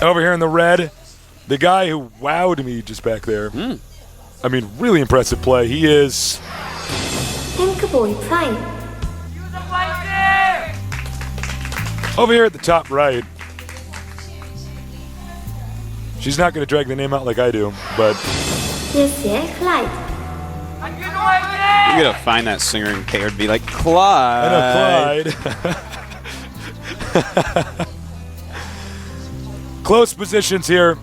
Over here in the red, the guy who wowed me just back there. I mean, really impressive play. He is... Tankboy Prime. Over here at the top right. She's not going to drag the name out like I do, but... GSL Clide. You gotta find that singer and pay her to be like, Clide. I know, Clyde. Close positions here.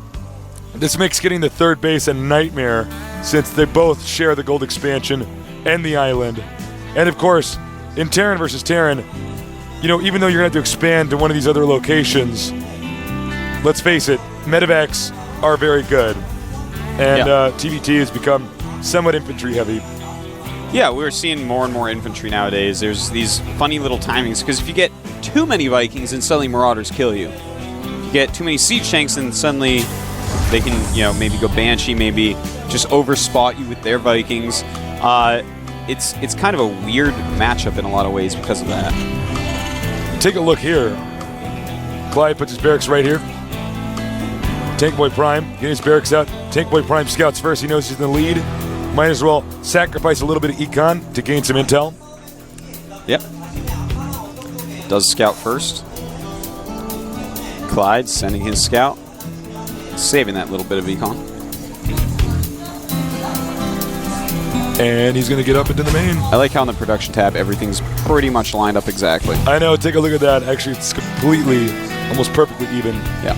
This makes getting the third base a nightmare since they both share the gold expansion and the island. And of course, in Terran versus Terran, you know, even though you're going to have to expand to one of these other locations, let's face it, medevacs are very good. And TVT has become somewhat infantry heavy. Yeah, we're seeing more and more infantry nowadays. There's these funny little timings, because if you get too many Vikings, then suddenly Marauders kill you. If you get too many Siege Tanks, then suddenly they can, you know, maybe go Banshee, maybe just overspot you with their Vikings. It's kind of a weird matchup in a lot of ways because of that. Take a look here. Clide puts his barracks right here. Tankboy Prime getting his barracks out. Tankboy Prime scouts first. He knows he's in the lead. Might as well sacrifice a little bit of econ to gain some intel. Yep. Does scout first. Clide sending his scout. Saving that little bit of econ. And he's going to get up into the main. I like how on the production tab everything's pretty much lined up exactly. I know. Take a look at that. Actually, it's completely, almost perfectly even. Yeah.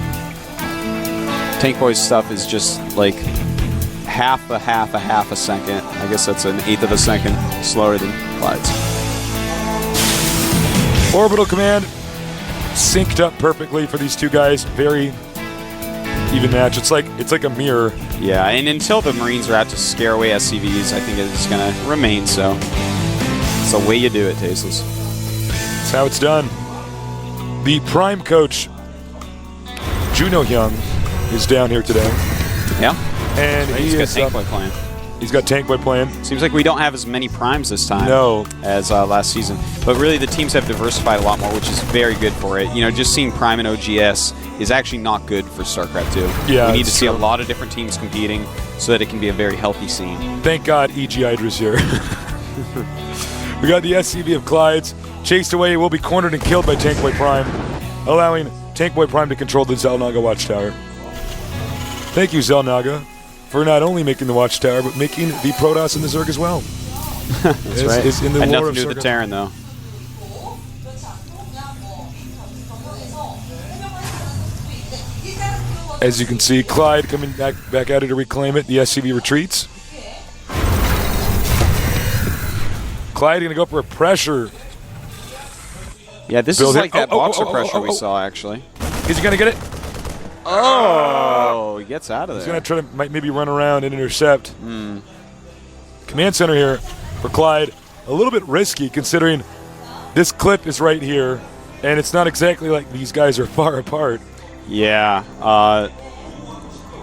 Tankboy's stuff is just like half a second. I guess that's an eighth of a second slower than Clyde's. Orbital command synced up perfectly for these two guys. Very even match. It's like a mirror. Yeah, and until the Marines are out to scare away SCVs, I think it's going to remain so. It's the way you do it, Tasteless. That's how it's done. The Prime coach, Juno Young, is down here today. Yeah. And he's got Tankboy playing. He's got Tankboy playing. Seems like we don't have as many primes this time as last season. But really, the teams have diversified a lot more, which is very good for it. You know, just seeing Prime and OGS is actually not good for StarCraft 2. Yeah, we need to see a lot of different teams competing so that it can be a very healthy scene. Thank God E.G. Hydra's here. We got the SCV of Clyde's. Chased away, he will be cornered and killed by Tankboy Prime, allowing Tankboy Prime to control the Zelnaga Watchtower. Thank you, Zelnaga, for not only making the Watchtower, but making the Protoss and the Zerg as well. That's right. It's in the had lore nothing of to do with the Terran, though. As you can see, Clide coming back at it to reclaim it. The SCV retreats. Clyde going to go for a pressure. Yeah, this is like that boxer pressure we saw, actually. Is he going to get it? Oh, he gets out of there. He's going to try to maybe run around and intercept. Command center here for Clide. A little bit risky considering this clip is right here, and it's not exactly like these guys are far apart. Yeah.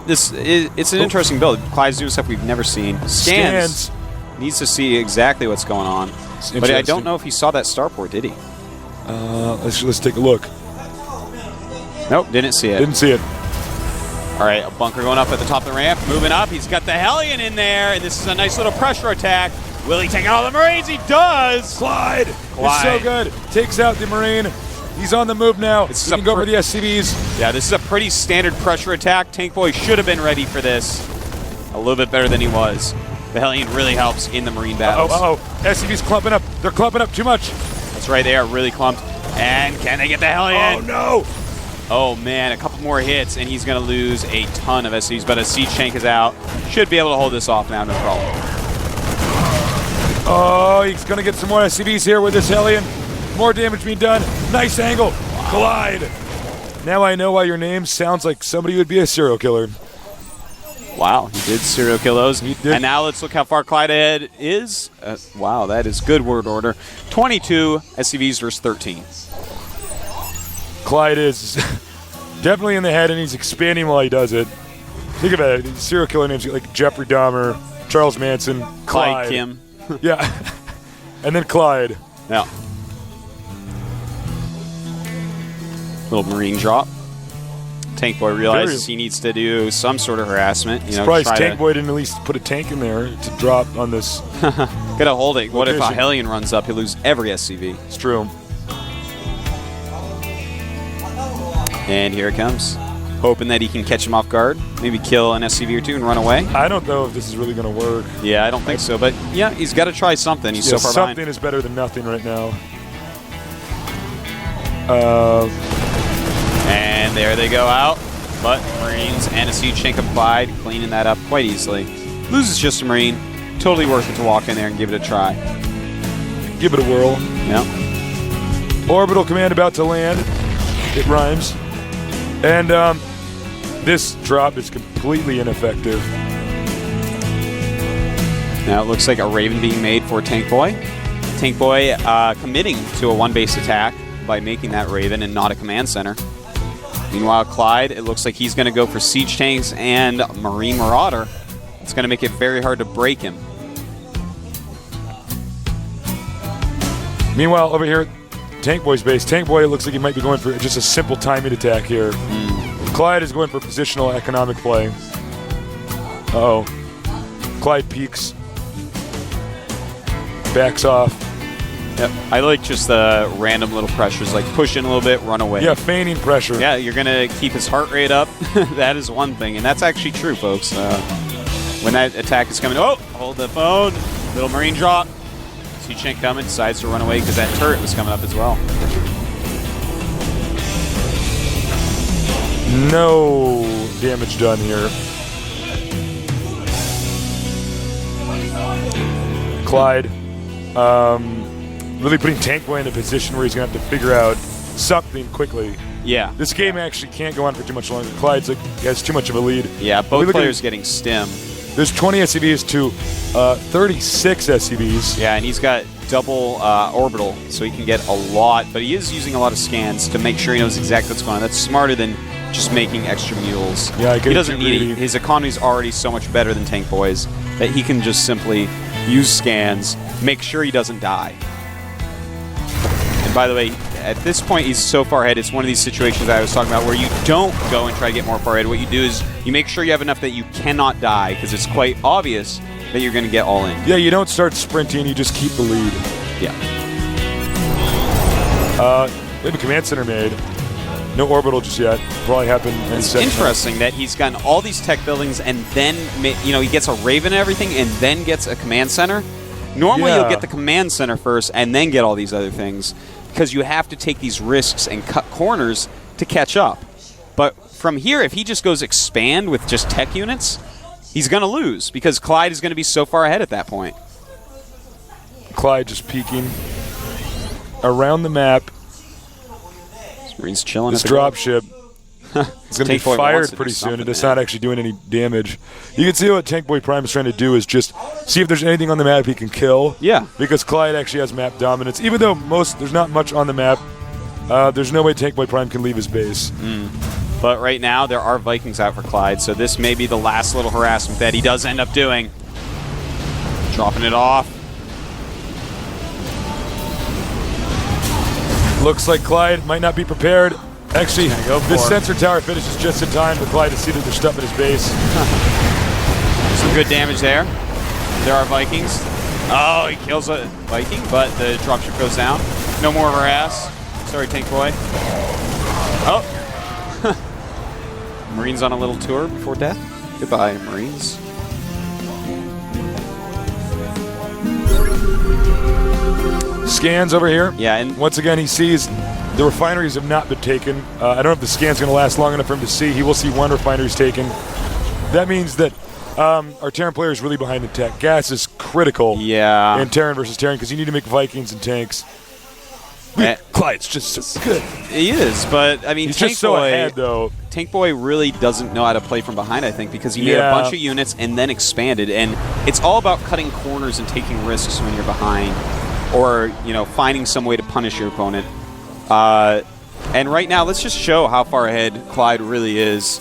It's an interesting build. Clyde's doing stuff we've never seen. Scans. Needs to see exactly what's going on. But I don't know if he saw that starport, did he? Let's take a look. Nope, didn't see it. Didn't see it. All right, a bunker going up at the top of the ramp. Moving up. He's got the Hellion in there, and this is a nice little pressure attack. Will he take out all the Marines? He does! Clyde is so good. Takes out the Marine. He's on the move now. He can go for the SCVs. Yeah, this is a pretty standard pressure attack. Tankboy should have been ready for this. A little bit better than he was. The Hellion really helps in the Marine battles. SCV's clumping up. They're clumping up too much. That's right, they are really clumped. And can they get the Hellion? Oh, no. Oh, man, a couple more hits, and he's going to lose a ton of SCVs. But a Siege Tank is out. Should be able to hold this off now, no problem. Oh, he's going to get some more SCVs here with this Hellion. More damage being done. Nice angle. Wow. Clyde. Now I know why your name sounds like somebody who would be a serial killer. Wow, he did serial kill those. He did. And now let's look how far Clide ahead is. Wow, that is good word order. 22 SCVs versus 13. Clide is definitely in the head, and he's expanding while he does it. Think about it. Serial killer names like Jeffrey Dahmer, Charles Manson, Clyde Kim. Yeah. And then Clyde. Yeah. Little Marine drop. Tankboy realizes he needs to do some sort of harassment. You know, surprised Tankboy didn't at least put a tank in there to drop on this. Gotta hold it. What if a Hellion runs up? He'll lose every SCV. It's true. And here it comes. Hoping that he can catch him off guard. Maybe kill an SCV or two and run away. I don't know if this is really going to work. Yeah, I don't think so. But yeah, he's got to try something. He's so far behind. Something is better than nothing right now. And there they go out. But Marines and a Siege Tank of Clide cleaning that up quite easily. Loses just a Marine. Totally worth it to walk in there and give it a try. Give it a whirl. Yep. Orbital command about to land. It rhymes. And this drop is completely ineffective. Now it looks like a Raven being made for Tankboy. Tankboy committing to a one-base attack by making that Raven and not a command center. Meanwhile, Clide, it looks like he's going to go for Siege Tanks and Marine Marauder. It's going to make it very hard to break him. Meanwhile, over here, Tankboy's base. Tankboy looks like he might be going for just a simple timing attack here. Clide is going for positional economic play. Uh-oh. Clide peeks. Backs off. Yep. I like just the random little pressures, like push in a little bit, run away. Yeah, feigning pressure. Yeah, you're going to keep his heart rate up. That is one thing, and that's actually true, folks. When that attack is coming, oh, hold the phone. Little Marine drop. Siege Tank coming, decides to run away because that turret was coming up as well. No damage done here. Clide really putting Tankboy in a position where he's going to have to figure out something quickly. Yeah. This game actually can't go on for too much longer. Clide's like, has too much of a lead. Yeah, both players getting stim. There's 20 SCVs to 36 SCVs. Yeah, and he's got double orbital, so he can get a lot, but he is using a lot of scans to make sure he knows exactly what's going on. That's smarter than just making extra mules. Yeah, he doesn't need it. His economy's already so much better than Tankboy's that he can just simply use scans, make sure he doesn't die. And by the way, at this point, he's so far ahead. It's one of these situations that I was talking about where you don't go and try to get more far ahead. What you do is you make sure you have enough that you cannot die, because it's quite obvious that you're going to get all in. Yeah, you don't start sprinting. You just keep the lead. Yeah. Maybe command center made. No orbital just yet. Probably happen any It's second. interesting that he's gotten all these tech buildings and then, he gets a Raven and everything and then gets a command center. Normally, you'll get the command center first and then get all these other things, because you have to take these risks and cut corners to catch up. But from here, if he just goes expand with just tech units, he's going to lose, because Clide is going to be so far ahead at that point. Clide just peeking around the map. This Marine's chilling. This dropship is going to be fired pretty soon. It's not actually doing any damage. You can see what Tankboy Prime is trying to do is just see if there's anything on the map he can kill. Yeah. Because Clide actually has map dominance. Even though there's not much on the map, there's no way Tankboy Prime can leave his base. But right now, there are Vikings out for Clide, so this may be the last little harassment that he does end up doing. Dropping it off. Looks like Clide might not be prepared. Actually, this sensor tower finishes just in time for Clide to see that there's stuff in his base. Some good damage there. There are Vikings. Oh, he kills a Viking, but the dropship goes down. No more harass. Sorry, Tankboy. Oh. Marines on a little tour before death. Goodbye, Marines. Scans over here. Yeah, and once again, he sees the refineries have not been taken. I don't know if the scan's going to last long enough for him to see. He will see one refinery's taken. That means that our Terran player is really behind in tech. Gas is critical in Terran versus Terran, because you need to make Vikings and tanks. Clide's just so good. He is, but I mean, he's just so ahead, though. Tankboy really doesn't know how to play from behind, I think, because he made a bunch of units and then expanded. And it's all about cutting corners and taking risks when you're behind, or finding some way to punish your opponent. And right now, let's just show how far ahead Clide really is.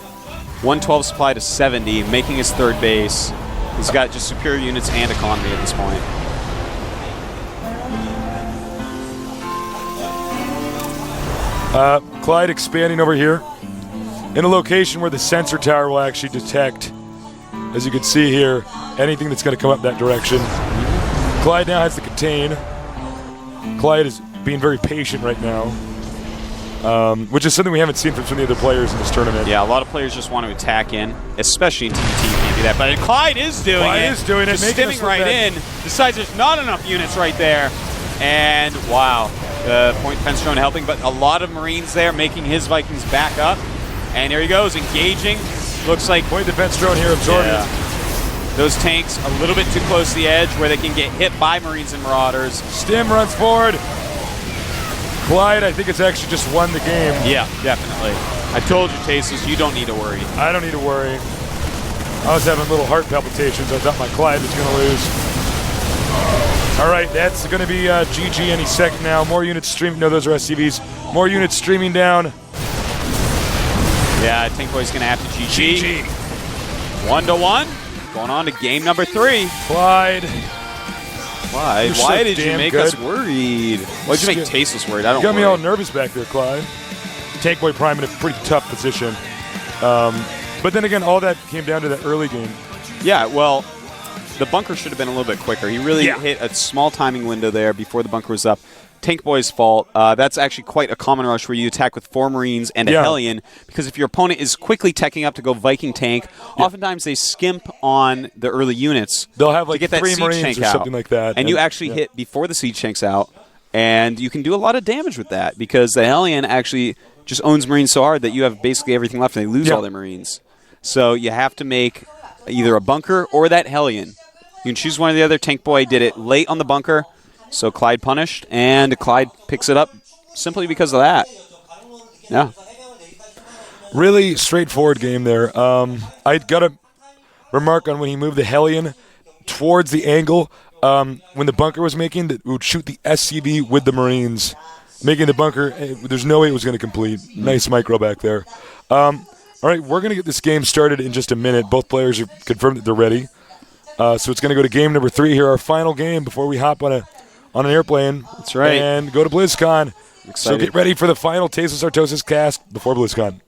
112 supply to 70, making his third base. He's got just superior units and economy at this point. Clide expanding over here. in a location where the sensor tower will actually detect, as you can see here, anything that's going to come up that direction. Clide now has the contain. Clide is being very patient right now, which is something we haven't seen from some of the other players in this tournament. Yeah, a lot of players just want to attack in, especially in TBT. You can't do that, but Clide is doing it. Just stimming right in. Decides there's not enough units right there, and wow, the point defense drone helping, but a lot of Marines there making his Vikings back up. And here he goes, engaging. Looks like point defense drone here absorbing. Those tanks a little bit too close to the edge where they can get hit by Marines and Marauders. Stim runs forward. Clide, I think it's actually just won the game. Yeah, definitely. I told you, Tasus, you don't need to worry. I don't need to worry. I was having little heart palpitations. I thought my Clide was going to lose. All right, that's going to be GG any second now. More units streaming. No, those are SCVs. More units streaming down. Yeah, Tankboy's going to have to GG. 1-1. Going on to game number 3. Clyde. Why did you make us worried? Why did you make Tasus worried? I don't know. You got me all nervous back there, Clyde. Tankboy Prime in a pretty tough position. But then again, all that came down to that early game. Yeah, well, the bunker should have been a little bit quicker. He really hit a small timing window there before the bunker was up. Tankboy's fault. That's actually quite a common rush where you attack with 4 Marines and a Hellion, because if your opponent is quickly teching up to go Viking tank, oftentimes they skimp on the early units. They'll have like to get 3 Marines or something like that. And you actually hit before the siege tank's out, and you can do a lot of damage with that, because the Hellion actually just owns Marines so hard that you have basically everything left and they lose all their Marines. So you have to make either a bunker or that Hellion. You can choose one or the other. Tankboy did it late on the bunker, so Clide punished, and Clide picks it up simply because of that. Yeah. Really straightforward game there. I got to remark on when he moved the Hellion towards the angle when the bunker was making, that would shoot the SCV with the Marines, making the bunker, there's no way it was going to complete. Nice micro back there. All right, we're going to get this game started in just a minute. Both players have confirmed that they're ready. So it's going to go to game number 3 here, our final game before we hop on an airplane. That's right. And go to BlizzCon. So get ready for the final Taste of Sartosis cast before BlizzCon.